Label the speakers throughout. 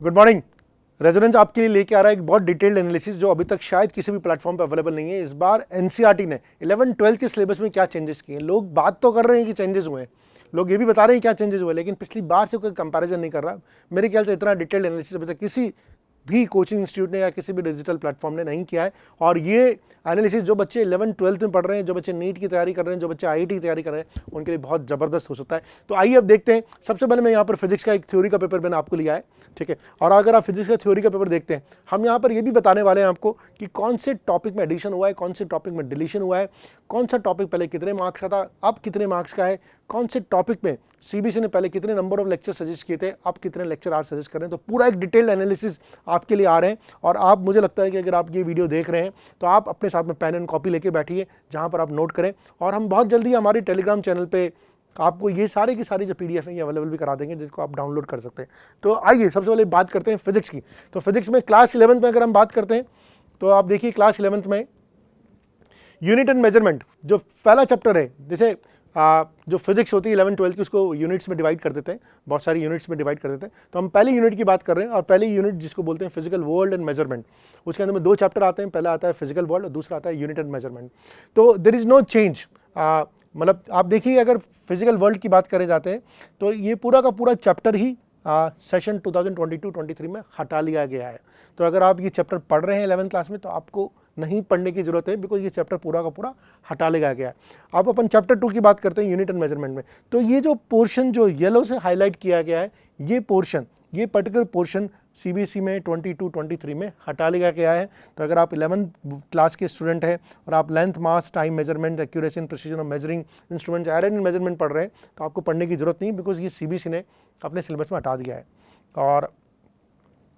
Speaker 1: Good morning. Resonance आपके लिए लेके आ रहा है एक बहुत डिटेल्ड एनालिसिस जो अभी तक शायद किसी भी प्लेटफॉर्म पे अवेलेबल नहीं है। इस बार एनसीईआरटी ने 11-12 के सिलेबस में क्या चेंजेस किए हैं। लोग बात तो कर रहे हैं कि चेंजेस हुए हैं, लोग ये भी बता रहे हैं क्या चेंजेस हुए, लेकिन पिछली बार से कोई कंपैरिजन नहीं कर रहा। मेरे ख्याल से इतना डिटेल्ड एनालिसिस अभी तक किसी भी कोचिंग इंस्टीट्यूट ने या किसी भी डिजिटल प्लेटफॉर्म ने नहीं किया है। और ये एनालिसिस जो बच्चे 11-12 में पढ़ रहे हैं, जो बच्चे नीट की तैयारी कर रहे हैं, जो बच्चे आईआईटी की तैयारी कर रहे हैं, उनके लिए बहुत ज़बरदस्त हो सकता है। तो आइए अब देखते हैं। सबसे पहले मैं यहाँ पर फिजिक्स का एक थ्योरी का पेपर मैंने आपको लिया है, ठीक है। और अगर आप फिजिक्स का थ्योरी का पेपर देखते हैं, हम यहाँ पर ये भी बताने वाले हैं आपको कि कौन से टॉपिक में एडिशन हुआ है, कौन से टॉपिक में डिलीशन हुआ है, कौन सा टॉपिक पहले कितने मार्क्स का था, अब कितने मार्क्स का है, कौन से टॉपिक में सीबीएसई ने पहले कितने नंबर ऑफ लेक्चर सजेस्ट किए थे, अब कितने लेक्चर आज सजेस्ट कर रहे हैं। तो पूरा एक डिटेल्ड एनालिसिस आपके लिए आ रहे हैं। और आप, मुझे लगता है कि अगर आप ये वीडियो देख रहे हैं तो आप अपने साथ में पेन एंड कॉपी लेके बैठिए, जहाँ पर आप नोट करें। और हम बहुत जल्दी हमारे टेलीग्राम चैनल पे आपको ये सारे की सारी जो पीडीएफ है ये अवेलेबल भी करा देंगे, जिसको आप डाउनलोड कर सकते हैं। तो आइए सबसे पहले बात करते हैं फिजिक्स की। तो फिजिक्स में क्लास 11th में अगर हम बात करते हैं तो आप देखिए क्लास 11th में यूनिट एंड मेजरमेंट जो पहला चैप्टर है, जैसे जो फिजिक्स होती है 11-12 की, उसको यूनिट्स में डिवाइड कर देते हैं, बहुत सारी यूनिट्स में डिवाइड कर देते हैं। तो हम पहली यूनिट की बात कर रहे हैं, और पहली यूनिट जिसको बोलते हैं फिजिकल वर्ल्ड एंड मेजरमेंट, उसके अंदर में दो चैप्टर आते हैं। पहला आता है फिजिकल वर्ल्ड और दूसरा आता है यूनिट एंड मेजरमेंट। तो देयर इज नो चेंज, मतलब आप देखिए अगर फिजिकल वर्ल्ड की बात करें जाते हैं तो ये पूरा का पूरा चैप्टर ही सेशन 2022-23 में हटा लिया गया है। तो अगर आप ये चैप्टर पढ़ रहे हैं 11th क्लास में तो आपको नहीं पढ़ने की जरूरत है, बिकॉज ये चैप्टर पूरा का पूरा हटा लिया गया है। अब अपन चैप्टर 2 की बात करते हैं यूनिट एंड मेजरमेंट में। तो ये जो पोर्शन जो येलो से हाईलाइट किया गया है, ये पोर्शन, ये पर्टिकुलर पोर्शन सीबीएसई में 22-23 में हटा लिया गया है। तो अगर आप 11th क्लास के स्टूडेंट हैं और आप length, mass, time measurement, accuracy and precision of measuring instrument, iron measurement पढ़ रहे हैं, तो आपको पढ़ने की जरूरत नहीं, बिकॉज ये सीबीएसई ने अपने सिलेबस में हटा दिया है। और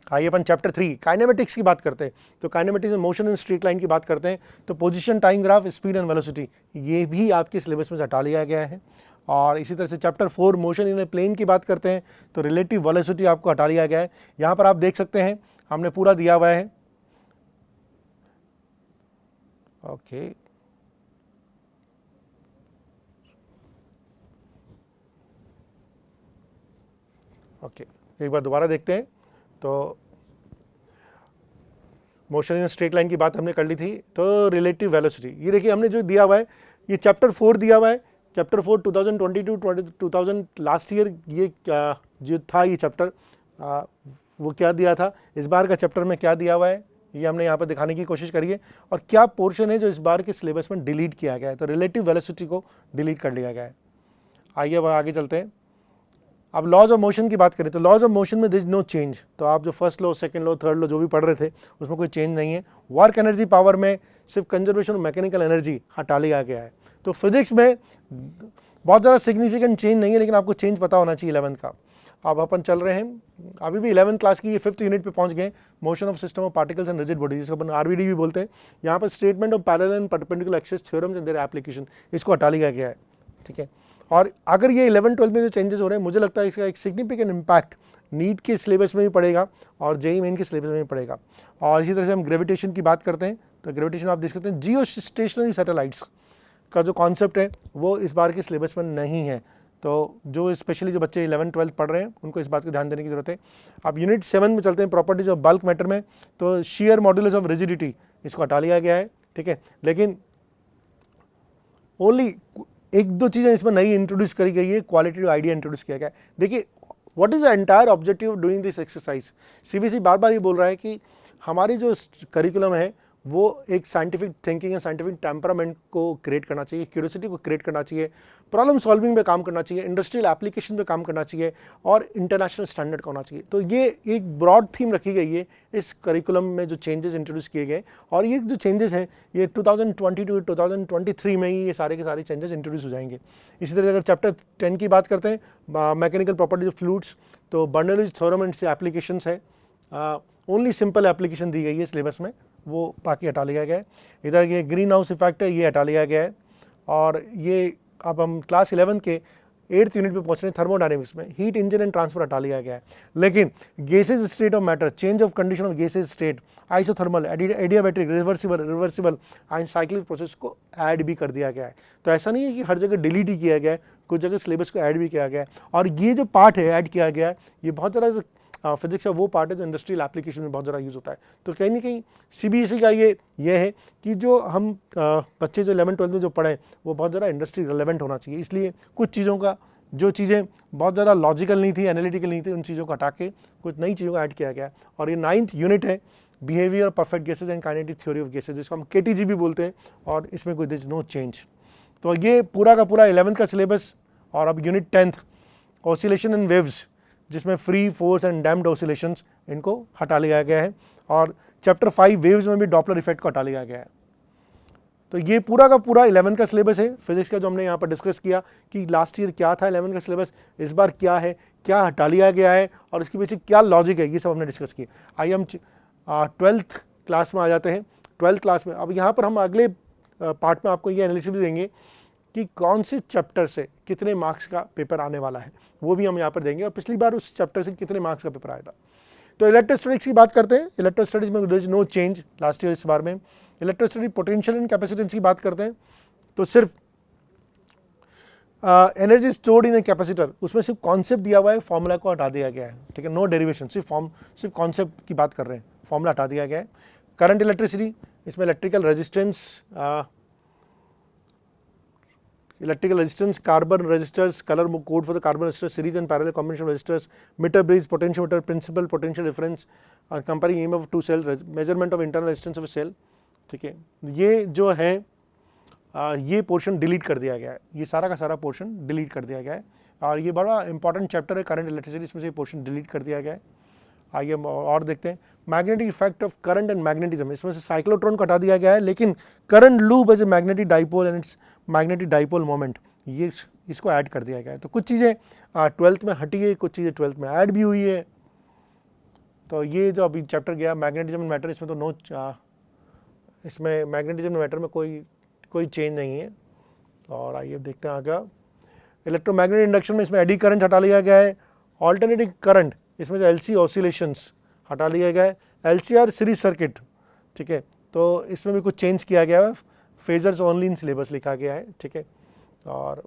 Speaker 1: आइए अपन चैप्टर 3 काइनेमेटिक्स की बात करते हैं। तो काइनेमेटिक्स में मोशन एंड स्ट्रेट लाइन की बात करते हैं। तो position, time graph, speed and velocity, ये भी आपके सिलेबस में हटा लिया गया है। और इसी तरह से chapter 4 motion in a plane की बात करते हैं तो रिलेटिव वेलोसिटी आपको हटा लिया गया है। यहाँ पर आप देख सकते हैं हमने पूरा दिया हुआ है, ओके। एक बार दोबारा देखते हैं। तो मोशन इन स्ट्रेट लाइन की बात हमने कर ली थी। तो रिलेटिव वेलोसिटी, ये देखिए हमने जो दिया हुआ है, ये चैप्टर 4 दिया हुआ है। चैप्टर 4 2022-2000 लास्ट ईयर ये क्या जो था ये चैप्टर, वो क्या दिया था। इस बार का चैप्टर में क्या दिया हुआ है ये हमने यहाँ पर दिखाने की कोशिश करी है। और क्या पोर्शन है जो इस बार के सिलेबस में डिलीट किया गया है। तो रिलेटिव वेलोसिटी को डिलीट कर लिया गया है। आइए अब आगे चलते हैं। अब लॉज ऑफ मोशन की बात करें तो लॉज ऑफ मोशन में देयर इज नो चेंज। तो आप जो first law, second law, third law जो भी पढ़ रहे थे उसमें कोई चेंज नहीं है। वर्क एनर्जी पावर में सिर्फ कंजर्वेशन ऑफ मैकेनिकल एनर्जी हटा लिया गया है। तो फिजिक्स में बहुत ज़्यादा सिग्निफिकेंट चेंज नहीं है, लेकिन आपको चेंज पता होना चाहिए 11th का। अब अपन चल रहे हैं, अभी भी 11th क्लास की ये 5th यूनिट पे पहुंच गए, motion of system of particles and rigid body, जिसको अपन आरबीडी भी बोलते हैं। यहाँ पर statement of parallel and perpendicular axis theorems and their application, इसको हटा लिया गया है, ठीक है। और अगर ये 11-12 में जो चेंजेस हो रहे हैं, मुझे लगता है इसका एक सिग्निफिकेंट इम्पैक्ट नीट के सिलेबस में भी पड़ेगा और जेईई मेन के सिलेबस में भी पड़ेगा। और इसी तरह से हम ग्रेविटेशन की बात करते हैं तो ग्रेविटेशन आप देख सकते हैं जियो स्टेशनरी सैटेलाइट्स का जो कॉन्सेप्ट है वो इस बार के सिलेबस में नहीं है। तो जो स्पेशली जो बच्चे 11-12 पढ़ रहे हैं उनको इस बात को ध्यान देने की जरूरत है। अब यूनिट 7 में चलते हैं, प्रॉपर्टीज ऑफ बल्क मैटर में। तो शेयर मॉड्यूलस ऑफ रिजिडिटी, इसको हटा लिया गया है, ठीक है। लेकिन ओनली एक दो चीज़ें इसमें नई इंट्रोड्यूस करी गई है, क्वालिटेटिव आइडिया इंट्रोड्यूस किया गया है। देखिए what is the entire objective of doing this exercise. CBSE बार बार ये बोल रहा है कि हमारी जो करिकुलम है वो एक साइंटिफिक थिंकिंग या साइंटिफिक टेम्परामेंट को क्रिएट करना चाहिए, क्यूरियोसिटी को क्रिएट करना चाहिए, प्रॉब्लम सॉल्विंग पे काम करना चाहिए, इंडस्ट्रियल एप्लीकेशन पे काम करना चाहिए और इंटरनेशनल स्टैंडर्ड का होना चाहिए। तो ये एक ब्रॉड थीम रखी गई है इस करिकुलम में जो चेंजेस इंट्रोड्यूस किए गए। और ये जो चेंजेस हैं ये 2022-2023 में ही ये सारे के सारे चेंजेस इंट्रोड्यूस हो जाएंगे। इसी तरह अगर चैप्टर 10 की बात करते हैं, मैकेनिकल प्रॉपर्टीज ऑफ फ्लूइड्स, तो बर्नौलीज थ्योरम एंड से एप्लीकेशंस है, ओनली सिंपल एप्लीकेशन दी गई है सिलेबस में, वो बाकी हटा लिया गया है। इधर ये ग्रीन हाउस इफेक्ट है, ये हटा लिया गया है। और ये अब हम क्लास 11 के 8th यूनिट पे पहुंच रहे हैं, थर्मोडायनेमिक्स में हीट इंजन एंड ट्रांसफर हटा लिया गया है। लेकिन gases state of matter, change of condition of gases state, isothermal, adiabatic, reversible and cyclic process को ऐड भी कर दिया गया है। तो ऐसा नहीं है कि हर जगह डिलीट ही किया गया है, कुछ जगह सिलेबस को ऐड भी किया गया है। और ये जो पार्ट है ऐड किया गया है, ये बहुत ज़्यादा फिजिक्स का वो पार्ट है जो इंडस्ट्रियल एप्लीकेशन में बहुत ज़्यादा यूज़ होता है। तो कहीं ना कहीं CBSE का ये है कि जो हम बच्चे जो 11-12 में जो पढ़ें वो बहुत ज़्यादा इंडस्ट्री रिलेवेंट होना चाहिए। इसलिए कुछ चीज़ों का, जो चीज़ें बहुत ज़्यादा लॉजिकल नहीं थी, एनालिटिकल नहीं थी, उन चीज़ों को हटा के कुछ नई चीज़ों को ऐड किया गया है। और ये 9th यूनिट है, behaviour perfect gases and kinetic theory of gases, जिसको हम KTG भी बोलते हैं, और इसमें कोई नो चेंज। तो ये पूरा का पूरा 11th का सिलेबस। और अब unit 10th oscillation and waves, जिसमें free, force and damped oscillations, इनको हटा लिया गया है। और चैप्टर 5 वेव्स में भी डॉपलर इफेक्ट को हटा लिया गया है। तो ये पूरा का पूरा 11th का सिलेबस है फिजिक्स का, जो हमने यहाँ पर डिस्कस किया कि लास्ट ईयर क्या था 11th का सिलेबस, इस बार क्या है, क्या हटा लिया गया है और इसके पीछे क्या लॉजिक है, ये सब हमने डिस्कस किया। आइए हम 12th क्लास में आ जाते हैं। 12th क्लास में अब यहाँ पर हम अगले पार्ट में आपको ये एनालिसिस भी देंगे कि कौन से चैप्टर से कितने मार्क्स का पेपर आने वाला है, वो भी हम यहाँ पर देंगे, और पिछली बार उस चैप्टर से कितने मार्क्स का पेपर आया था। तो इलेक्ट्रोस्टैटिक्स की बात करते हैं। इलेक्ट्रोस्टैटिक्स में there is no change last year इस बार में। इलेक्ट्रोस्टैटिक पोटेंशियल एंड कैपेसिटेंस की बात करते हैं, तो सिर्फ energy stored in a capacitor, उसमें सिर्फ कॉन्सेप्ट दिया हुआ है, फॉर्मूला को हटा दिया गया है, ठीक है, नो डेरिवेशन, सिर्फ कॉन्सेप्ट की बात कर रहे हैं, फॉर्मूला हटा दिया गया है। करंट इलेक्ट्रिसिटी, इसमें electrical resistance, carbon resistors, colour code for the carbon resistor, series and parallel combination resistors, metre bridge, potentiometer, principle potential difference, और comparing EMF of two cell, measurement of internal resistance of a cell, ठीक है। ये जो है ये portion delete कर दिया गया है, ये सारा का सारा पोर्शन डिलीट कर दिया गया है। और ये बड़ा इंपॉर्टेंट चैप्टर है करंट इलेक्ट्रिसिटी, इसमें से पोर्शन डिलीट कर दिया गया है। आइए हम और देखते हैं magnetic effect of current and magnetism, इसमें से साइक्लोट्रॉन को हटा दिया गया है, लेकिन current loop as a magnetic dipole and its magnetic dipole moment, ये इसको ऐड कर दिया गया है। तो कुछ चीज़ें 12th में हटी है, कुछ चीज़ें 12th में ऐड भी हुई है। तो ये जो अभी चैप्टर गया मैग्नेटिज्म एंड मैटर, इसमें तो इसमें मैग्नेटिज्म एंड मैटर में कोई चेंज नहीं है। और आइए देखते हैं आगे। इलेक्ट्रोमैग्नेटिक इंडक्शन में इसमें एडी करंट हटा लिया गया है। ऑल्टरनेटिंग करंट, इसमें जो LC ऑसिलेशंस हटा लिया गया है। LCR सीरीज सर्किट, ठीक है, तो इसमें भी कुछ चेंज किया गया है, फेजर्स ओनली इन सिलेबस लिखा गया है, ठीक है। और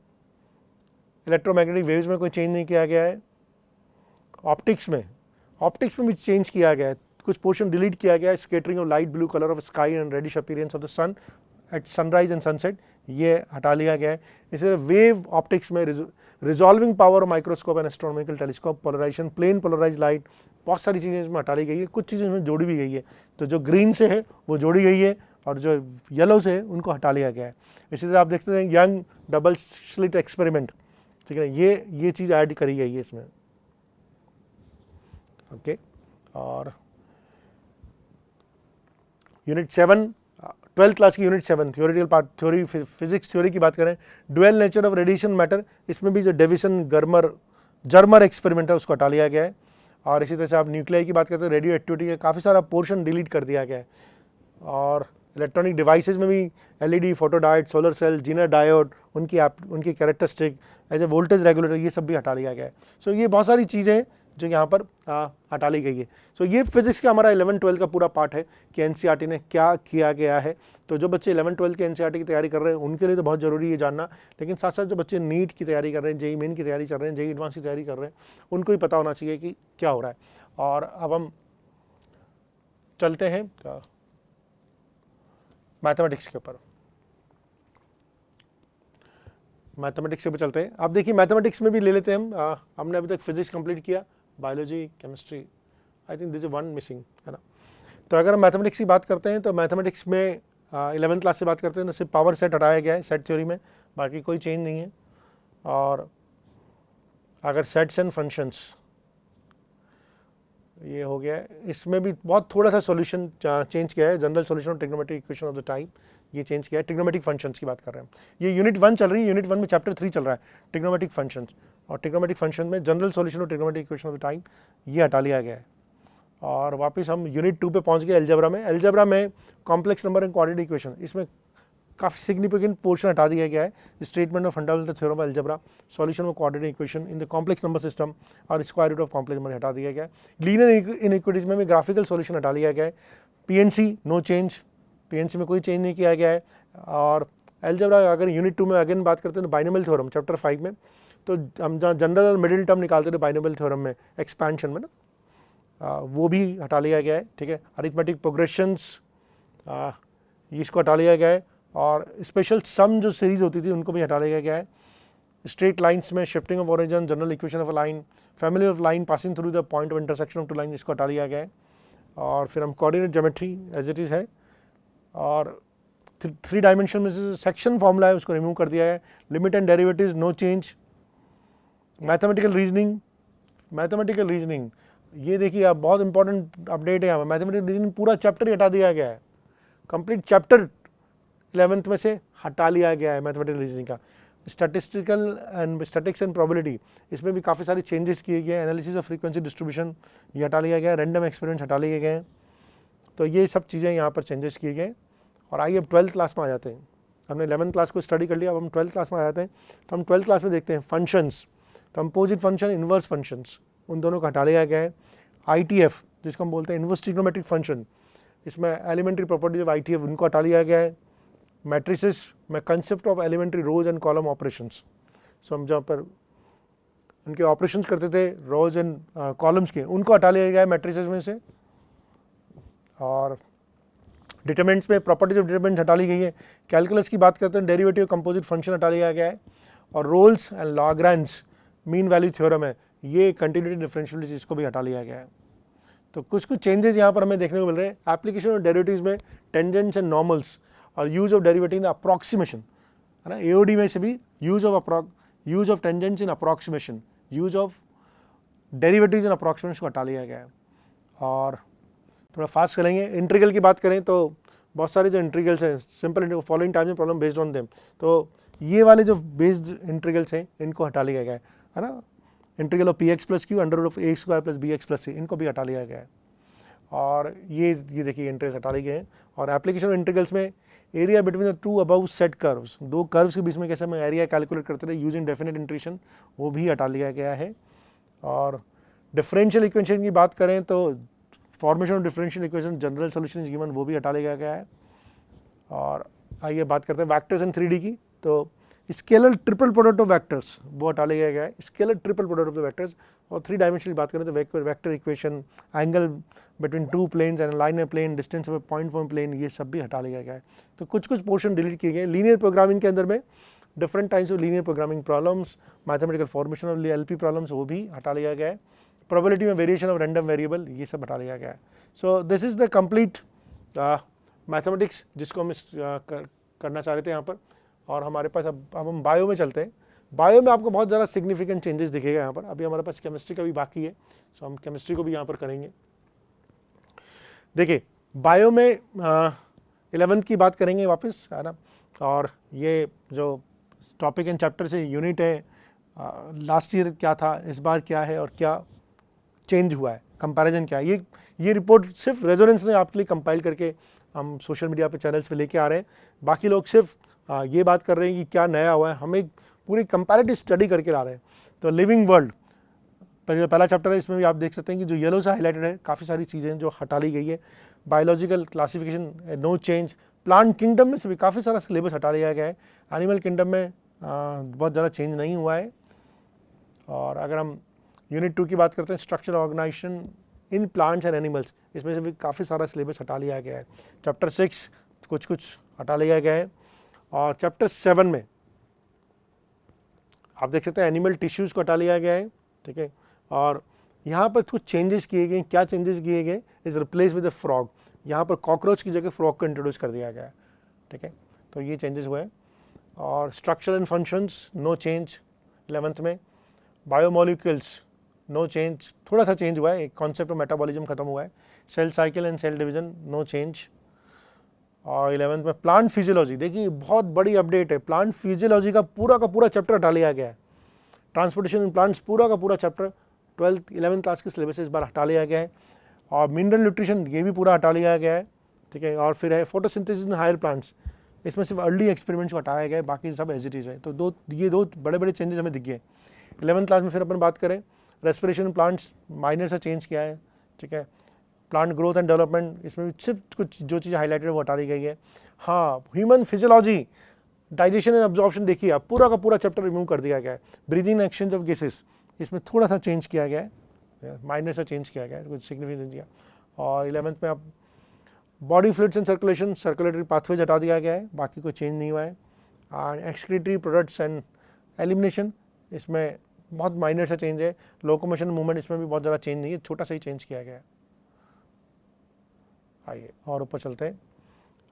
Speaker 1: इलेक्ट्रोमैग्नेटिक वेव्स में कोई चेंज नहीं किया गया है। ऑप्टिक्स में भी चेंज किया गया है, कुछ पोर्शन डिलीट किया गया है। Scattering of light blue colour of sky and reddish appearance of the sun at sunrise and sunset, ये हटा लिया गया है। इसे वेव ऑप्टिक्स में resolving power microscope and astronomical telescope, polarisation, plane polarise light, बहुत सारी चीज़ें इसमें हटा ली गई है, कुछ चीज़ें इसमें जोड़ी भी गई है। तो जो ग्रीन से है वो जोड़ी गई है और जो येलो से है उनको हटा लिया गया है। इसी तरह आप देखते हैं यंग डबल स्लिट एक्सपेरिमेंट, ठीक है, ये चीज़ ऐड करी गई है इसमें, ओके। और यूनिट 7 12th क्लास की unit 7 theoretical part, theory physics theory की बात करें, dual nature of radiation matter, इसमें भी जो डेविसन जर्मर एक्सपेरिमेंट है उसको हटा लिया गया है। और इसी तरह से आप न्यूक्लियाई की बात करते हैं, रेडियो एक्टिविटी का काफ़ी सारा पोर्शन डिलीट कर दिया गया है। और इलेक्ट्रॉनिक डिवाइसेस में भी LED, photodiode, solar cell, zener diode, उनकी characteristic as a voltage regulator, ये सब भी हटा लिया गया है। सो ये बहुत सारी चीज़ें जो यहाँ पर हटा ली गई है। सो ये फिजिक्स का हमारा 11-12 का पूरा पार्ट है कि NCERT ने क्या किया गया है। तो जो बच्चे 11-12 के NCERT की तैयारी कर रहे हैं उनके लिए तो बहुत ज़रूरी है जानना, लेकिन साथ साथ जो बच्चे नीट की तैयारी कर रहे हैं, JEE मेन की तैयारी कर रहे हैं, JEE एडवांस की तैयारी कर रहे हैं, उनको भी पता होना चाहिए कि क्या हो रहा है। और अब हम चलते हैं मैथमेटिक्स के ऊपर। मैथमेटिक्स के ऊपर चलते हैं। अब देखिए मैथमेटिक्स में भी ले लेते हैं हम, हमने अभी तक फिजिक्स कंप्लीट किया, biology, chemistry, I think this is one missing, है ना। तो अगर हम मैथमेटिक्स की बात करते हैं तो मैथमेटिक्स में 11th क्लास से बात करते हैं तो सिर्फ पावर सेट हटाया गया है सेट थ्योरी में, बाकी कोई चेंज नहीं है। और अगर सेट्स एंड फंक्शंस ये हो गया है, इसमें भी बहुत थोड़ा सा सॉल्यूशन चेंज किया है। General solution of trigonometric equation of the type, ये चेंज किया है। ट्रिग्नोमेट्रिक फंक्शंस की बात कर रहे हैं, ये यूनिट 1 चल रही है, यूनिट 1 में चैप्टर 3 चल रहा है ट्रिग्नोमेट्रिक फंक्शंस। और ट्रिग्नोमेट्रिक फंक्शन में general solution of trigonometric equation of the type ये हटा लिया गया है। और वापस हम यूनिट 2 पे पहुंच गए अलजेब्रा में। अलजेब्रा में complex number and quadratic equation, इसमें काफ़ी सिग्निफिकेंट पोर्शन हटा दिया गया है। Statement of fundamental theorem of algebra, solution of quadratic equation in the complex number system और square root of complex number हटा दिया गया है। लीनियर इनइक्विटीज में भी ग्राफिकल सॉल्यूशन हटा लिया गया है। PNC नो चेंज, PNC में कोई चेंज नहीं किया गया है। और अलजेब्रा अगर यूनिट 2 में अगेन बात करते हैं तो बाइनोमियल थ्योरम चैप्टर 5 में, तो हम जहाँ जनरल और मिडिल टर्म निकालते थे बाइनोमियल थ्योरम में एक्सपेंशन में ना, वो भी हटा लिया गया है, ठीक है। अरिथमेटिक प्रोग्रेशंस इसको हटा लिया गया है, और स्पेशल सम जो सीरीज होती थी उनको भी हटा लिया गया है। स्ट्रेट लाइन्स में shifting of origin, general equation of a line, family of line passing through the point of intersection of two line, इसको हटा लिया गया है। और फिर हम coordinate geometry as it is है, और 3 डायमेंशन में से सेक्शन फॉर्मूला है उसको रिमूव कर दिया है। Limit and derivatives no change. Mathematical reasoning ये देखिए आप, बहुत इंपॉर्टेंट अपडेट है यहाँ पर। मैथमेटिकल रीजनिंग पूरा चैप्टर ही हटा दिया गया है, कंप्लीट चैप्टर 11th में से हटा लिया गया है मैथमेटिकल रीजनिंग का। स्टैटिक्स एंड प्रोबेबिलिटी, इसमें भी काफ़ी सारे चेंजेस किए गए। एनालिसिस ऑफ फ्रीक्वेंसी डिस्ट्रीब्यूशन ये हटा लिया गया है। रैंडम एक्सपेरिमेंट्स हटा लिए गए हैं। तो ये सब चीज़ें यहाँ पर चेंजेस किए गए। और आइए अब 12th क्लास में आ जाते हैं। हमने 11th क्लास को स्टडी कर लिया, अब हम 12th क्लास में आ जाते हैं। तो हम 12th क्लास में देखते हैं functions, composite function, inverse functions, उन दोनों को हटा लिया गया है। ITF जिसको हम बोलते हैं इन्वर्स ट्रिग्नोमेट्रिक फंक्शन, इसमें एलिमेंट्री प्रॉपर्टीज ऑफ ITF उनको हटा लिया गया है। मैट्रिसेस में concept of elementary rows and column operations, so हम जहाँ पर उनके ऑपरेशंस करते थे रोज एंड कॉलम्स के, उनको हटा लिया गया है मैट्रिसेस में से। और डिटरमिनेंट्स में प्रॉपर्टीज ऑफ डिटरमिनेंट्स हटा ली गई है। कैलकुलस की बात करते हैं डेरिवेटिव कंपोजिट फंक्शन हटा लिया गया है। और Rolle's and Lagrange mean value theorem है, ये कंटिन्यूटी डिफरेंशियलिटी, इसको भी हटा लिया गया है। तो कुछ चेंजेस यहाँ पर हमें देखने को मिल रहे हैं। एप्लीकेशन ऑफ डेरिवेटिव्स में टेंजेंट्स एंड नॉर्मल्स और use of derivative in approximation, है ना। AOD में से भी use of tangents in approximation, use of derivatives in approximation को हटा लिया गया है। और थोड़ा फास्ट करेंगे। इंटीग्रल की बात करें तो बहुत सारे जो इंटीग्रल्स हैं, simple following times problem based on them, तो ये वाले जो बेस्ड इंटीग्रल्स हैं इनको हटा लिया गया है ना। Integral of px plus q under root of a square plus bx plus c, इनको भी हटा लिया गया है। और ये देखिए इंटीग्रल्स हटा लिए गए हैं। और एप्लीकेशन ऑफ इंटीग्रल्स में area between the 2 above set curves, 2 curves के बीच में कैसे हम एरिया कैलकुलेट करते थे यूजिंग डेफिनेट इंटीग्रेशन, वो भी हटा लिया गया है। और डिफरेंशियल इक्वेशन की बात करें तो formation of differential equation, general solution is given, वो भी हटा लिया गया है। और आइए बात करते हैं वैक्टर्स इन 3D की। तो scalar triple product of vectors वो हटा लिया गया है, scalar triple product of the vectors. और 3 डायमेंशन की बात करें तो vector equation, angle between 2 planes and line plane, distance of point from plane, ये सब भी हटा लिया गया है। तो कुछ पोर्शन डिलीट किए गए। लीनियर प्रोग्रामिंग के अंदर में different types of linear programming problems, mathematical formation of LP problems, वो भी हटा लिया गया है। प्रोबेबिलिटी में वेरिएशन ऑफ रैंडम वेरिएबल, ये सब हटा लिया गया है। So this is the complete mathematics जिसको हम करना चाह रहे थे यहाँ पर। और हमारे पास अब हम बायो में चलते हैं। बायो में आपको बहुत ज़्यादा सिग्निफिकेंट चेंजेस दिखेगा यहाँ पर। अभी हमारे पास केमिस्ट्री का भी बाकी है, सो हम केमिस्ट्री को भी यहाँ पर करेंगे। देखिए बायो में 11th की बात करेंगे वापस, है ना। और ये जो टॉपिक एंड चैप्टर से यूनिट है, लास्ट ईयर क्या था, इस बार क्या है और क्या चेंज हुआ है, कंपैरिजन क्या है, ये रिपोर्ट सिर्फ रेजोनेंस ने आपके लिए कंपाइल करके हम सोशल मीडिया पे चैनल्स पे लेके आ रहे हैं। बाकी लोग सिर्फ ये बात कर रहे हैं कि क्या नया हुआ है, हम एक पूरी कंपैरेटिव स्टडी करके ला रहे हैं। तो लिविंग वर्ल्ड पहला चैप्टर है, इसमें भी आप देख सकते हैं कि जो येलो से हाईलाइटेड है काफ़ी सारी चीज़ें जो हटा ली गई है। Biological classification no change. Plant kingdom में से भी काफ़ी सारा सिलेबस हटा लिया गया है। एनिमल किंगडम में बहुत ज़्यादा चेंज नहीं हुआ है। और अगर हम यूनिट 2 की बात करते हैं, structure organisation in plants and animals, इसमें से भी काफ़ी सारा सिलेबस हटा लिया गया है। चैप्टर 6 कुछ हटा लिया गया है। और चैप्टर 7 में आप देख सकते हैं एनिमल टिश्यूज़ को हटा लिया गया है, ठीक है। और यहाँ पर कुछ चेंजेस किए गए। क्या चेंजेस किए गए? Is replace with the frog, यहाँ पर कॉकरोच की जगह फ्रॉग को इंट्रोड्यूस कर दिया गया है, ठीक है। तो ये चेंजेस हुए। और structure and functions no change 11th में। बायोमोलिक्यूल्स नो चेंज, थोड़ा सा चेंज हुआ है, एक कॉन्सेप्ट ऑफ मेटाबॉलिज्म खत्म हुआ है। Cell cycle and cell division no change. और 11th में प्लांट फिजियोलॉजी, देखिए बहुत बड़ी अपडेट है। प्लांट फिजियोलॉजी का पूरा चैप्टर हटा लिया गया है। ट्रांसपोर्टेशन इन प्लांट्स पूरा का पूरा चैप्टर 11th क्लास के सिलेबस इस बार हटा लिया गया है। और मिनरल न्यूट्रिशन ये भी पूरा हटा लिया गया है, ठीक है। और फिर है फोटोसिंथेसिस इन हायर प्लांट्स, इसमें सिर्फ अर्ली एक्सपेरिमेंट्स को हटाया गया है, बाकी सब एज इट इज़ है। तो ये दो बड़े चेंजेस हमें दिख गए। 11th क्लास में फिर अपन बात करें रेस्पिरेशन प्लांट्स, माइनर सा चेंज किया है, ठीक है। प्लांट ग्रोथ एंड डेवलपमेंट, इसमें भी सिर्फ कुछ जो चीज़ हाईलाइटेड है वो हटा दी गई है। हाँ, human physiology digestion and absorption देखिए आप, पूरा का पूरा चैप्टर रिमूव कर दिया गया है। ब्रीदिंग एक्सचेंज ऑफ गैसेस, इसमें थोड़ा सा चेंज किया गया है, माइनर सा चेंज किया गया है, कुछ सिग्निफिकेंस दिया। और 11th में आप body fluids and circulation, circulatory pathways हटा दिया गया है, बाकी कोई चेंज नहीं हुआ है। And excretory products and elimination, इसमें बहुत माइनर सा चेंज है। लोकोमोशन मूवमेंट, इसमें भी बहुत ज़्यादा चेंज नहीं है, छोटा सा ही चेंज किया गया है। आइए और ऊपर चलते हैं।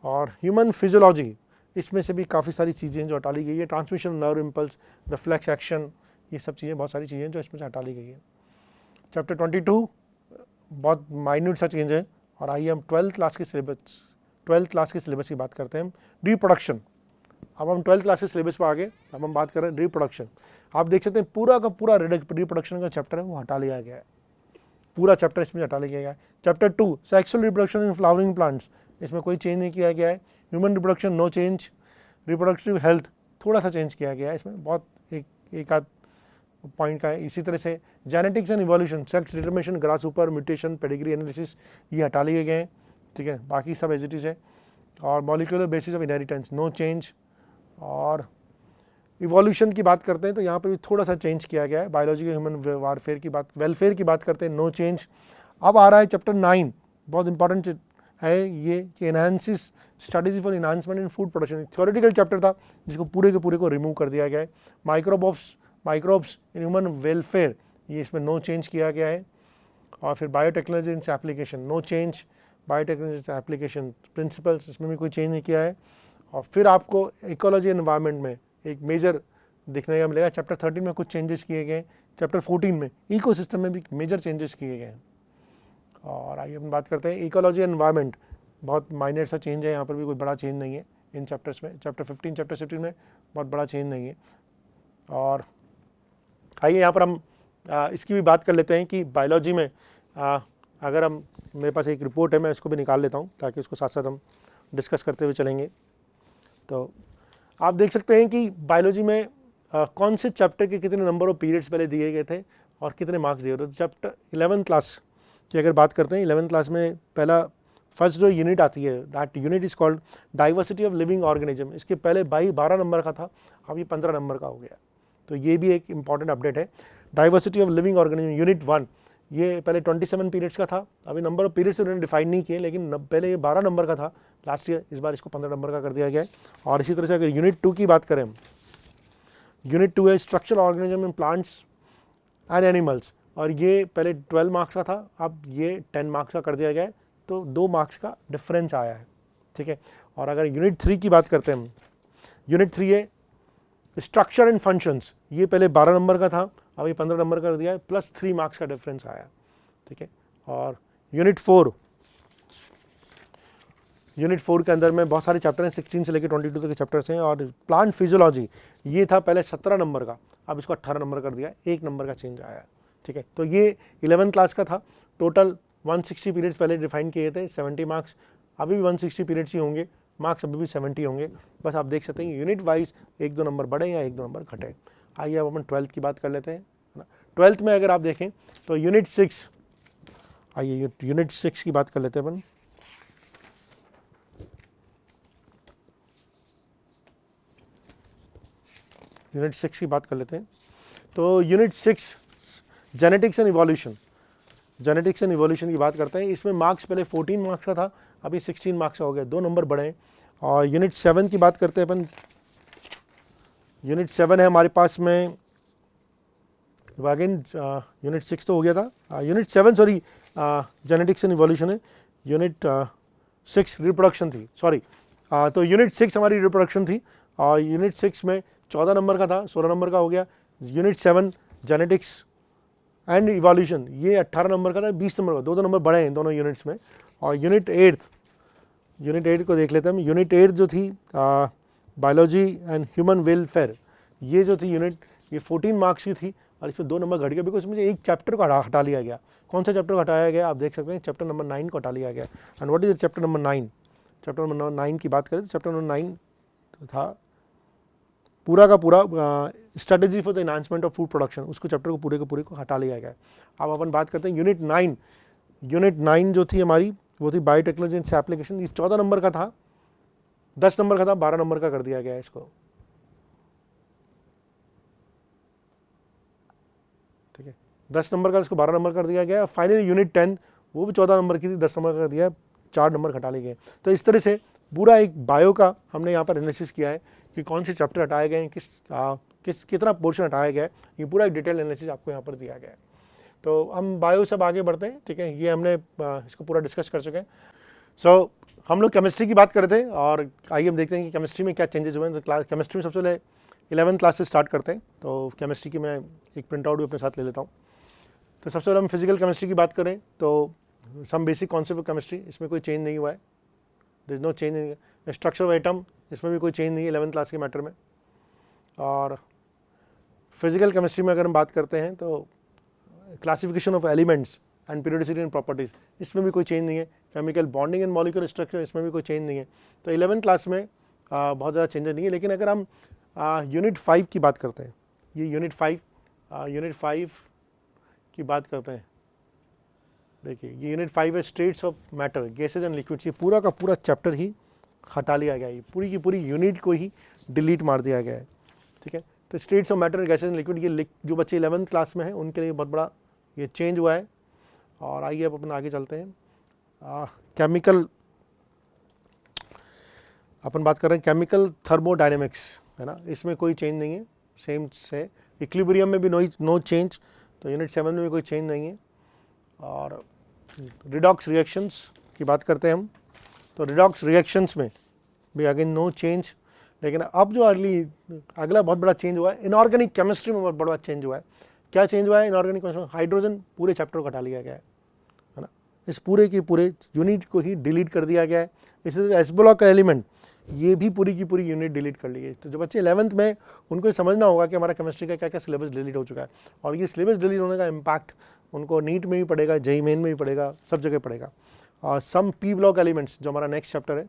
Speaker 1: और ह्यूमन फिजियोलॉजी, इसमें से भी काफ़ी सारी चीज़ें जो हटा ली गई है। Transmission, nerve impulse, reflex action, ये सब चीज़ें, बहुत सारी चीज़ें जो इसमें से हटा ली गई है। चैप्टर 22 बहुत माइन्यूट सा चेंज है। और आइए हम 12th क्लास के सिलेबस की बात करते हैं। रिप्रोडक्शन, अब हम 12th क्लास के सिलेबस पर आ गए, अब हम बात कर रहे हैं रिप्रोडक्शन। आप देख सकते हैं पूरा का पूरा रिप्रोडक्शन का चैप्टर है वो हटा लिया गया है, पूरा चैप्टर इसमें हटा लिया गया है। Chapter 2 sexual reproduction in flowering plants, इसमें कोई चेंज नहीं किया गया है। Human reproduction no change. Reproductive health थोड़ा सा चेंज किया गया है, इसमें बहुत एक आध पॉइंट का है। इसी तरह से genetics and evolution, sex determination, grass ऊपर, म्यूटेशन, पेडिग्री एनालिसिस, ये हटा लिए गए हैं, ठीक है, बाकी सब एज इट इज़ है। और molecular basis of inheritance no change. और इवोल्यूशन की बात करते हैं तो यहाँ पर भी थोड़ा सा चेंज किया गया है। बायोलॉजिकल ह्यूमन वारफेयर की बात, वेलफेयर की बात करते हैं, नो चेंज। अब आ रहा है चैप्टर 9, बहुत इंपॉर्टेंट है ये कि enhances strategy for enhancement in food production. Theoretical chapter था जिसको पूरे के पूरे को रिमूव कर दिया गया है। माइक्रोब्स इन ह्यूमन वेलफेयर, ये इसमें नो चेंज किया गया है। और फिर biotechnology in application, no change. Biotechnology application principles, इसमें भी कोई चेंज नहीं किया है। और फिर आपको इकोलॉजी एनवायरनमेंट में एक मेजर देखने का मिलेगा। चैप्टर 13 में कुछ चेंजेस किए गए, चैप्टर 14 में इकोसिस्टम में भी मेजर चेंजेस किए गए हैं। और आइए हम बात करते हैं इकोलॉजी एनवायरनमेंट, बहुत माइनर सा चेंज है, यहाँ पर भी कोई बड़ा चेंज नहीं है इन चैप्टर्स में। चैप्टर 15, चैप्टर 16 में बहुत बड़ा चेंज नहीं है। और आइए यहाँ पर हम इसकी भी बात कर लेते हैं कि बायोलॉजी में अगर हम, मेरे पास एक रिपोर्ट है, मैं इसको भी निकाल लेता हूँ ताकि इसको साथ साथ हम डिस्कस करते हुए चलेंगे। तो आप देख सकते हैं कि बायोलॉजी में कौन से चैप्टर के कितने नंबर ऑफ पीरियड्स पहले दिए गए थे और कितने मार्क्स दिए गए थे। चैप्टर 11th क्लास की अगर बात करते हैं, 11th क्लास में पहला फर्स्ट जो यूनिट आती है, that unit is called diversity of living organism. इसके पहले 12 नंबर का था, अब ये 15 नंबर का हो गया। तो ये भी एक इंपॉर्टेंट अपडेट है। Diversity of living organism unit 1, ये पहले 27 पीरियड्स का था, अभी नंबर ऑफ पीरियड्स उन्होंने डिफाइन नहीं किए, लेकिन पहले ये 12 नंबर का था लास्ट ईयर, इस बार इसको 15 नंबर का कर दिया गया है। और इसी तरह से अगर यूनिट 2 की बात करें, यूनिट 2 है structural organism in plants and animals, और ये पहले 12 मार्क्स का था, अब ये 10 मार्क्स का कर दिया गया है, तो 2 मार्क्स का डिफरेंस आया है, ठीक है। और अगर यूनिट 3 की बात करते हैं, यूनिट 3 है स्ट्रक्चर एंड फंक्शंस, ये पहले 12 नंबर का था, अभी 15 नंबर कर दिया है, प्लस 3 मार्क्स का डिफरेंस आया, ठीक है। और यूनिट 4 के अंदर में बहुत सारे चैप्टर हैं, 16 से लेकर 22 तक के चैप्टर्स हैं। और प्लांट फिजियोलॉजी, ये था पहले 17 नंबर का, अब इसको 18 नंबर कर दिया, 1 नंबर का चेंज आया, ठीक है। तो ये 11th क्लास का था। टोटल 160 पीरियड्स पहले डिफाइन किए थे, 70 मार्क्स, अभी भी 160 पीरियड्स ही होंगे, मार्क्स अभी भी 70 होंगे। बस आप देख सकते हैं यूनिट वाइज 1-2 नंबर बढ़े या 1-2 नंबर घटे। आइए अब अपन 12th की बात कर लेते हैं, है ना। 12th में अगर आप देखें तो यूनिट 6, आइए यूनिट 6 की बात कर लेते हैं अपन। यूनिट 6 की बात कर लेते हैं। तो unit 6 genetics and evolution, genetics and evolution की बात करते हैं। इसमें मार्क्स पहले 14 मार्क्स का था, अभी 16 मार्क्स का हो गया, 2 नंबर बढ़े हैं। और यूनिट 7 की बात करते हैं अपन। यूनिट 7 है हमारे पास में, अगेन यूनिट 6 तो हो गया था, unit 7 sorry genetics and evolution है। यूनिट 6 रिप्रोडक्शन थी, सॉरी। तो यूनिट 6 हमारी रिप्रोडक्शन थी, और यूनिट 6 में 14 नंबर का था, 16 नंबर का हो गया। यूनिट 7 जेनेटिक्स एंड इवोल्यूशन, ये 18 नंबर का था, 20 नंबर का, 2 नंबर बढ़े हैं दोनों यूनिट्स में। और यूनिट 8 को देख लेते हैं हम। यूनिट 8 जो थी बायोलॉजी एंड ह्यूमन वेलफेयर, ये जो थी यूनिट, ये 14 मार्क्स की थी, और इसमें 2 नंबर घट गया बिकॉज मुझे एक चैप्टर को हटा लिया गया। कौन सा चैप्टर को हटाया गया आप देख सकते हैं, चैप्टर नंबर 9 को हटा लिया गया। And what is chapter number 9? Chapter number 9 की बात करें तो चैप्टर नंबर 9 था पूरा का पूरा strategy for the enhancement of food production, उसको चैप्टर को पूरे के पूरे को हटा लिया गया। अब अपन बात करते हैं यूनिट 9 जो थी हमारी, वो थी बायोटेक्नोलॉजी एंड एप्लीकेशन। ये 14 नंबर का था, 10 नंबर का था, 12 नंबर का कर दिया गया है इसको, 10 नंबर का इसको 12 नंबर कर दिया गया। फाइनली यूनिट 10 वो भी 14 नंबर की थी, 10 नंबर कर दिया, 4 नंबर घटा लिए गए। तो इस तरह से पूरा एक बायो का हमने यहाँ पर एनालिसिस किया है कि कौन से चैप्टर हटाए गए हैं, कितना पोर्शन हटाया गया है, ये पूरा एक डिटेल एनालिसिस आपको यहाँ पर दिया गया है। तो हम बायो सब आगे बढ़ते हैं, ठीक है, ये हमने इसको पूरा डिस्कस कर चुके हैं। सो हम लोग केमिस्ट्री की बात कर रहे थे और आइए हम देखते हैं कि केमिस्ट्री में क्या चेंजेस हुए हैं। तो केमिस्ट्री में सबसे पहले 11th क्लास से स्टार्ट करते हैं। तो केमिस्ट्री की मैं एक प्रिंट आउट भी अपने साथ ले लेता हूँ। तो सबसे पहले हम फिजिकल केमिस्ट्री की बात करें तो some basic concept of chemistry, इसमें कोई चेंज नहीं हुआ है, there is no change in structure of atom, इसमें भी कोई चेंज नहीं है 11th क्लास के मैटर में। और फिजिकल केमिस्ट्री में अगर हम बात करते हैं तो classification of elements and periodicity and properties, इसमें भी कोई चेंज नहीं है। Chemical bonding and molecular structure, इसमें भी कोई चेंज नहीं है। तो 11th क्लास में बहुत ज़्यादा चेंजेस नहीं है। लेकिन अगर हम यूनिट 5 की बात करते हैं, ये यूनिट 5 की बात करते हैं, देखिए ये यूनिट 5 है states of matter, gases and liquids. ये पूरा का पूरा चैप्टर ही हटा लिया गया है, ये पूरी की पूरी यूनिट को ही डिलीट मार दिया गया है, ठीक है। तो states of matter, gases and liquid, ये जो बच्चे 11th क्लास में हैं उनके लिए बहुत बड़ा ये चेंज हुआ है। और आइए अब अपन आगे चलते हैं। केमिकल अपन बात कर रहे हैं केमिकल थर्मोडायनेमिक्स, है ना, इसमें कोई चेंज नहीं है, सेम से। इक्विलिब्रियम में भी नो चेंज, तो यूनिट 7 में भी कोई चेंज नहीं है। और रिडॉक्स रिएक्शंस की बात करते हैं हम, तो रिडॉक्स रिएक्शंस में भी अगेन नो चेंज। लेकिन अब जो अगला बहुत बड़ा चेंज हुआ है इनऑर्गेनिक केमिस्ट्री में, बहुत बड़ा चेंज हुआ है। क्या चेंज हुआ है इनऑर्गेनिक केमिस्ट्री में? हाइड्रोजन पूरे चैप्टर को हटा लिया गया है ना, इस पूरे की पूरे यूनिट को ही डिलीट कर दिया गया है। इसी तरह एस ब्लॉक का एलिमेंट, ये भी पूरी की पूरी यूनिट डिलीट कर ली गई। तो जो बच्चे 11th में, उनको समझना होगा कि हमारा केमिस्ट्री का क्या क्या सिलेबस डिलीट हो चुका है, और ये सिलेबस डिलीट होने का इम्पैक्ट उनको नीट में भी पड़ेगा, जेईई मेन में भी पड़ेगा, सब जगह पड़ेगा। और सम पी ब्लॉक एलिमेंट्स जो हमारा नेक्स्ट चैप्टर है,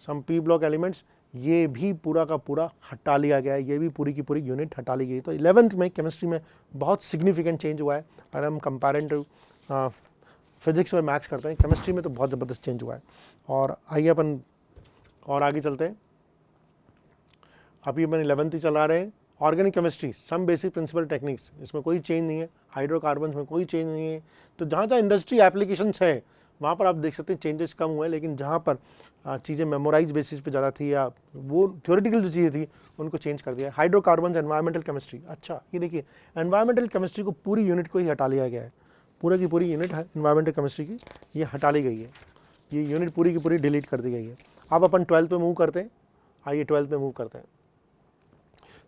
Speaker 1: सम पी ब्लॉक एलिमेंट्स, ये भी पूरा का पूरा हटा लिया गया है, ये भी पूरी की पूरी यूनिट हटा ली गई। तो 11th में केमिस्ट्री में बहुत सिग्निफिकेंट चेंज हुआ है। अगर हम कंपेरेटिव फिजिक्स और मैथ्स करते हैं, केमिस्ट्री में तो बहुत ज़बरदस्त चेंज हुआ है। और आइए अपन और आगे चलते हैं। अभी अपन 11th ही चला रहे हैं। Organic chemistry, some basic principle techniques, इसमें कोई चेंज नहीं है। हाइड्रोकार्बन में कोई चेंज नहीं है। तो जहाँ जहाँ इंडस्ट्री एप्लीकेशंस है वहाँ पर आप देख सकते हैं चेंजेस कम हुए, लेकिन जहाँ पर चीज़ें मेमोराइज बेसिस पे ज़्यादा थी या वो थ्योरेटिकल जो चीज़ें थी उनको चेंज कर दिया। हाइड्रोकार्बन, एनवायरमेंटल केमिस्ट्री, अच्छा ये देखिए एनवायरमेंटल केमिस्ट्री को पूरी यूनिट को ही हटा लिया गया है, पूरा की पूरी यूनिट एनवायरमेंटल केमिस्ट्री की ये हटा ली गई है, ये यूनिट पूरी की पूरी डिलीट कर दी गई है। अब अपन 12th पे मूव करते हैं। आइए 12th पे मूव करते हैं।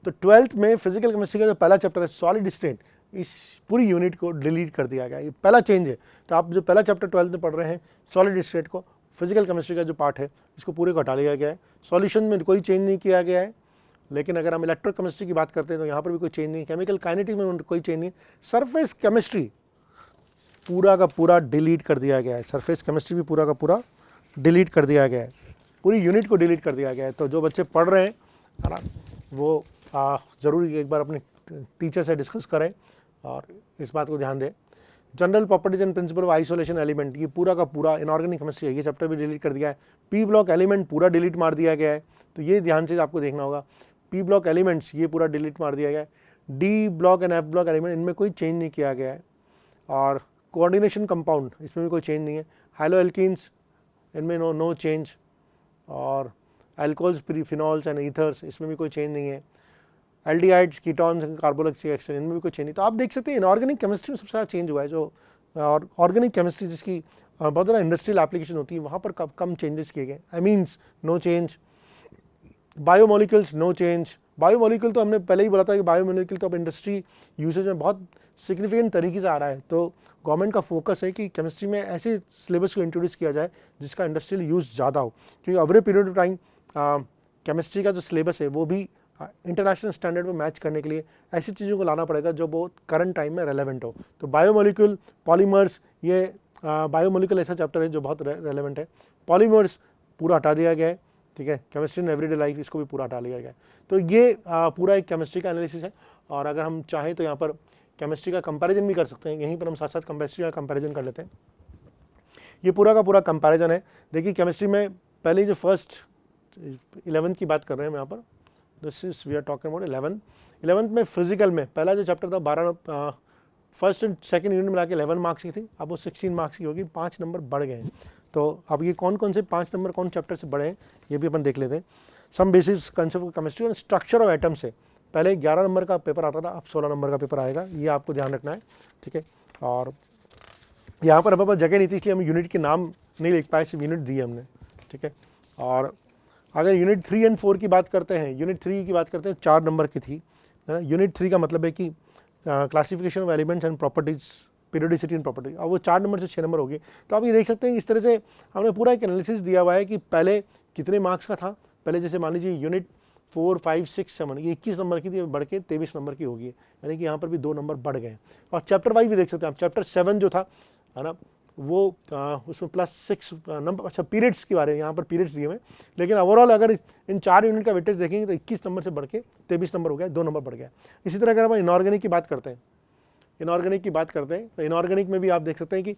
Speaker 1: तो 12th में फिजिकल केमिस्ट्री का जो पहला चैप्टर है सॉलिड स्टेट, इस पूरी यूनिट को डिलीट कर दिया गया, ये पहला चेंज है। तो आप जो पहला चैप्टर 12th में पढ़ रहे हैं सॉलिड स्टेट को, फिजिकल केमिस्ट्री का जो पार्ट है इसको पूरे को हटा लिया गया है। सॉल्यूशन में कोई चेंज नहीं किया गया है। लेकिन अगर हम इलेक्ट्रोकेमिस्ट्री की बात करते हैं तो यहाँ पर भी कोई चेंज नहीं, केमिकल काइनेटिक्स में कोई चेंज नहीं। सरफेस केमिस्ट्री पूरा का पूरा डिलीट कर दिया गया है, सरफेस केमिस्ट्री भी पूरा का पूरा डिलीट कर दिया गया है, पूरी यूनिट को डिलीट कर दिया गया है। तो जो बच्चे पढ़ रहे हैं है ना, वो ज़रूर एक बार अपने टीचर से डिस्कस करें और इस बात को ध्यान दें। General properties and principle of isolation element, ये पूरा का पूरा इनऑर्गेनिक केमिस्ट्री है, ये चैप्टर भी डिलीट कर दिया है। पी ब्लॉक एलिमेंट पूरा डिलीट मार दिया गया है, तो ये ध्यान से आपको देखना होगा। पी ब्लॉक एलिमेंट्स ये पूरा डिलीट मार दिया गया है। D block and F block element, इनमें कोई चेंज नहीं किया गया है। और कोऑर्डिनेशन कंपाउंड, इसमें भी कोई चेंज नहीं है। हाइलो एल्कीन्स, इनमें नो चेंज। और एल्कोहल्स, फिनॉल्स एंड ईथर्स, इसमें भी कोई चेंज नहीं है। एल्डिहाइड्स, कीटोन्स, कार्बोक्सिलिक एसिड, इनमें भी कोई चेंज नहीं। तो आप देख सकते हैं इनऑर्गेनिक केमिस्ट्री में सबसे ज़्यादा चेंज हुआ है। जो और ऑर्गेनिक केमिस्ट्री जिसकी बहुत ज़्यादा इंडस्ट्रियल एप्लीकेशन होती है वहाँ पर कम चेंजेस किए गए। Amines no change. Biomolecules no change. Biomolecule तो हमने पहले ही बोला था कि बायोमोलिक्यूल तो अब इंडस्ट्री यूसेज में बहुत सिग्निफिकेंट तरीके से आ रहा है। तो गवर्नमेंट का फोकस है कि केमिस्ट्री में ऐसे सिलेबस को इंट्रोड्यूस किया जाए जिसका इंडस्ट्रियल यूज़ ज़्यादा हो, क्योंकि over a period of time chemistry का जो सिलेबस है वो भी इंटरनेशनल स्टैंडर्ड में मैच करने के लिए ऐसी चीज़ों को लाना पड़ेगा जो बहुत करंट टाइम में रेलेवेंट हो। तो बायोमोलिक्यूल, पॉलीमर्स, ये बायोमोलिक्यूल ऐसा चैप्टर है जो बहुत रेलेवेंट है। पॉलीमर्स पूरा हटा दिया गया है, ठीक है। केमिस्ट्री इन एवरीडे लाइफ, इसको भी पूरा हटा लिया गया है। तो ये पूरा एक केमिस्ट्री का एनालिसिस है। और अगर हम चाहें तो यहाँ पर केमिस्ट्री का कंपैरिजन भी कर सकते हैं, यहीं पर हम साथ साथ केमिस्ट्री का कंपैरिजन कर लेते हैं। ये पूरा का पूरा कंपैरिजन है। देखिए केमिस्ट्री में पहले जो फर्स्ट 11th की बात कर रहे हैं हम यहाँ पर, this is we are talking about 11th में फिजिकल में पहला जो चैप्टर था फर्स्ट एंड सेकंड यूनिट मिला के 11 मार्क्स की थी, अब वो 16 मार्क्स की होगी, 5 नंबर बढ़ गए हैं। तो अब ये कौन कौन से 5 नंबर कौन चैप्टर से बढ़े हैं ये भी अपन देख लेते हैं। Some basic concept of chemistry और स्ट्रक्चर ऑफ एटम से पहले 11 नंबर का पेपर आता था, अब 16 नंबर का पेपर आएगा, ये आपको ध्यान रखना है, ठीक है। और यहाँ पर हमारे पास जगह नहीं थी इसलिए हम यूनिट के नाम नहीं लिख पाए, सिर्फ यूनिट दिए हमने, ठीक है। और अगर यूनिट 3 एंड 4 की बात करते हैं, यूनिट 3 की बात करते हैं 4 नंबर की थी, है ना। यूनिट 3 का मतलब है कि classification of elements and properties, periodicity and property, अब वो 4 नंबर से 6 नंबर हो गए। तो आप ये देख सकते हैं इस तरह से हमने पूरा एक एनालिसिस दिया हुआ है कि पहले कितने मार्क्स का था। पहले जैसे मान लीजिए यूनिट 4, 5, 6, 7 ये 21 नंबर की थी, बढ़ के 23 नंबर की होगी, यानी कि यहाँ पर भी 2 नंबर बढ़ गए। और चैप्टर वाइज भी देख सकते हैं आप, चैप्टर 7 जो था, है ना, वो उसमें +6 नंबर, अच्छा पीरियड्स के बारे में यहाँ पर पीरियड्स दिए हुए, लेकिन ओवरऑल अगर इन 4 यूनिट का वेटेज देखेंगे तो 21 नंबर से बढ़ के 23 नंबर हो गया, 2 नंबर बढ़ गया। इसी तरह अगर हम इनऑर्गेनिक की बात करते हैं, इनऑर्गेनिक की बात करते हैं तो इनऑर्गेनिक में भी आप देख सकते हैं कि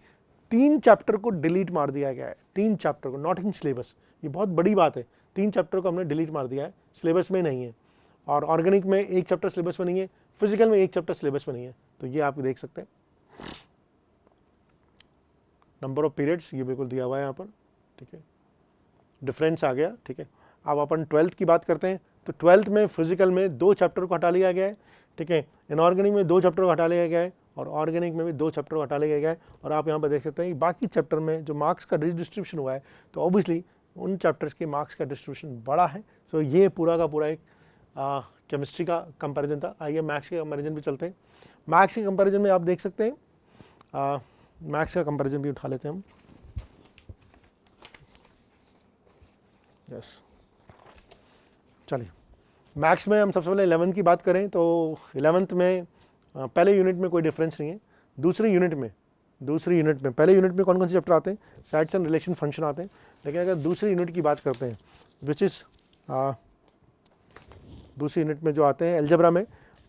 Speaker 1: 3 चैप्टर को डिलीट मार दिया गया है, 3 चैप्टर को, नॉट इन सिलेबस, ये बहुत बड़ी बात है, 3 चैप्टर को हमने डिलीट मार दिया है, सिलेबस में नहीं है। और ऑर्गेनिक में 1 चैप्टर सिलेबस में नहीं है, फिजिकल में 1 चैप्टर सिलेबस में नहीं है, तो ये आप देख सकते हैं। नंबर ऑफ पीरियड्स ये बिल्कुल दिया हुआ है यहाँ पर, ठीक है, डिफरेंस आ गया, ठीक है। अब अपन 12th की बात करते हैं तो 12th में फिजिकल में 2 चैप्टर को हटा लिया गया है, ठीक है। इनऑर्गेनिक में 2 चैप्टर को हटा लिया गया है और ऑर्गेनिक में भी 2 चैप्टर को हटा लिया गया है। और आप यहाँ पर देख सकते हैं कि बाकी चैप्टर में जो मार्क्स का डिस्ट्रीब्यूशन हुआ है तो ऑब्वियसली उन चैप्टर्स के मार्क्स का डिस्ट्रीब्यूशन बड़ा है। सो ये पूरा का पूरा एक केमिस्ट्री का कंपैरिजन था। आइए मैथ्स के कंपैरिजन भी चलते हैं। मैथ्स के कंपैरिजन में आप देख सकते हैं, मैथ्स का कंपैरिजन भी उठा लेते हैं हम। यस, चलिए मैथ्स में हम सबसे पहले 11th की बात करें तो 11th में पहले यूनिट में कोई डिफरेंस नहीं है। दूसरी यूनिट में पहले यूनिट में कौन कौन से चैप्टर आते हैं, सेट्स एंड रिलेशन फंक्शन आते हैं, लेकिन अगर दूसरी यूनिट की बात करते हैं विच इज़ दूसरी यूनिट में जो आते हैं अलजेब्रा में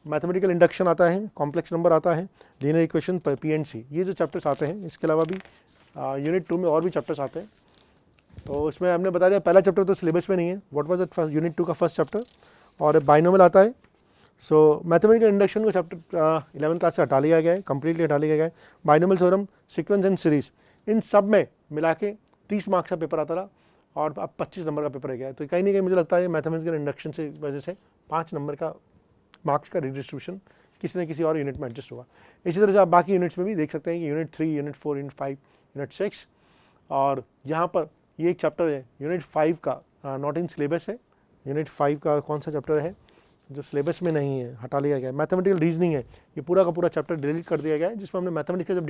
Speaker 1: मैथमेटिकल इंडक्शन आता है, कॉम्प्लेक्स नंबर आता है, लीनियर इक्वेशन, पी एंड सी, ये जो चैप्टर्स आते हैं। इसके अलावा भी यूनिट 2 में और भी चैप्टर्स आते हैं। तो इसमें हमने बता दिया पहला चैप्टर तो सिलेबस में नहीं है, व्हाट वाज दैट यूनिट 2 का फर्स्ट चैप्टर, और बाइनोमियल आता है। सो मैथमेटिकल इंडक्शन को चैप्टर 11th क्लास से हटा लिया गया है, कंप्लीटली हटा लिया गया है। Binomial theorem, sequence and series, इन सब में मिला के 30 मार्क्स का पेपर आता था और अब 25 नंबर का पेपर रह गया है। तो कहीं ना कहीं मुझे लगता है मैथमेटिकल इंडक्शन से वजह से 5 नंबर का मार्क्स का रिडिस्ट्रीब्यूशन किसी न किसी और यूनिट में एडजस्ट होगा। इसी तरह से आप बाकी यूनिट्स में भी देख सकते हैं कि यूनिट 3, यूनिट 4, यूनिट 5, यूनिट 6, और यहाँ पर ये एक चैप्टर है यूनिट 5 का, नॉट इन सिलेबस है। यूनिट 5 का कौन सा चैप्टर है जो सिलेबस में नहीं है, हटा लिया गया है, मैथमेटिकल रीजनिंग है। ये पूरा का पूरा चैप्टर डिलीट कर दिया गया है, जिसमें हमने मैथमेटिक्स का जब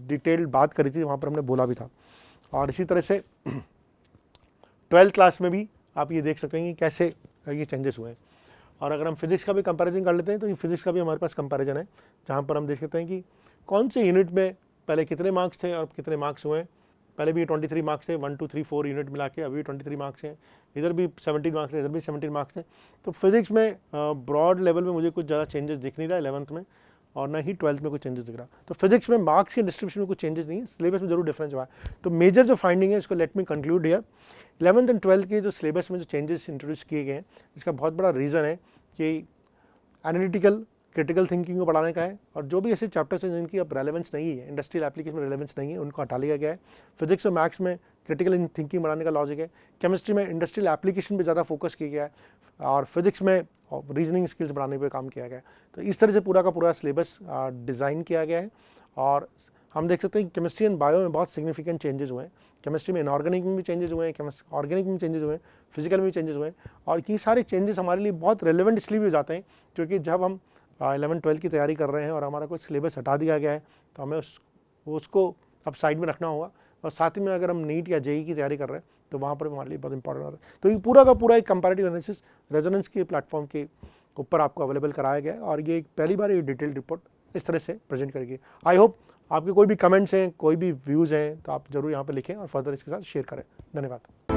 Speaker 1: डिटेल्ड बात करी थी वहाँ पर हमने बोला भी था। और इसी तरह से 12th क्लास में भी आप ये देख सकते हैं कि कैसे ये चेंजेस हुए हैं। और अगर हम फिजिक्स का भी कंपैरिजन कर लेते हैं तो ये फिजिक्स का भी हमारे पास कंपैरिजन है, जहाँ पर हम देख सकते हैं कि कौन से यूनिट में पहले कितने मार्क्स थे और कितने मार्क्स हुए हैं। पहले भी 23 मार्क्स थे, 1, 2, 3, 4 यूनिट मिला के, अभी 23 मार्क्स हैं। इधर भी 17 मार्क्स थे, इधर भी 17 मार्क्स थे। तो फिजिक्स में ब्रॉड लेवल में मुझे कुछ ज़्यादा चेंजेस दिख नहीं रहा 11th में, और ना ही 12th में कुछ चेंजेस दिख रहा। तो फिजिक्स में मार्क्स के डिस्ट्रीब्यूशन में कुछ चेंजेस नहीं है, सिलेबस में जरूर डिफरेंस हुआ है। तो मेजर जो फाइंडिंग है इसको let me conclude here. 11th and 12th के जो सिलेबस में जो चेंजेस इंट्रोड्यूस किए गए हैं, इसका बहुत बड़ा रीज़न है कि एनालिटिकल क्रिटिकल थिंकिंग को बढ़ाने का है। और जो भी ऐसे चैप्टर्स हैं जिनकी अब रेलेवेंस नहीं है, इंडस्ट्रियल एप्लीकेशन में रेलेवेंस नहीं है, उनको हटा लिया गया है। फिजिक्स और मैथ्स में क्रिटिकल थिंकिंग बढ़ाने का लॉजिक है। केमिस्ट्री में इंडस्ट्रियल एप्लीकेशन पे ज़्यादा फोकस किया गया है, और फिजिक्स में रीजनिंग स्किल्स बढ़ाने पे काम किया गया है। तो इस तरह से पूरा का पूरा सिलेबस डिज़ाइन किया गया है। और हम देख सकते हैं कि केमिस्ट्री एंड बायो में बहुत सिग्निफिकेंट चेंजेस हुए हैं। केमिस्ट्री में इनऑर्गेनिक में भी चेंजेस हुए हैं, ऑर्गेनिक में भी चेंजेस हुए हैं, फिजिकल में भी चेंजेस हुए हैं। और ये सारे चेंजेस हमारे लिए बहुत रेलेवेंट इसलिए भी हो जाते हैं क्योंकि जब हम 11-12 की तैयारी कर रहे हैं और हमारा कोई सिलेबस हटा दिया गया है तो हमें उसको अब साइड में रखना होगा। और साथ ही में अगर हम नीट या जेई की तैयारी कर रहे हैं तो वहाँ पर हमारे लिए बहुत इंपॉर्टेंट होता है। तो ये पूरा का पूरा एक कंपैरेटिव एनालिसिस रेजोनेंस के प्लेटफॉर्म के ऊपर आपको अवेलेबल कराया गया है, और ये पहली बार ये डिटेल्ड रिपोर्ट इस तरह से प्रेजेंट करेगी। आई होप आपके कोई भी कमेंट्स हैं, कोई भी व्यूज़ हैं तो आप जरूर यहाँ पर लिखें और फर्दर इसके साथ शेयर करें। धन्यवाद।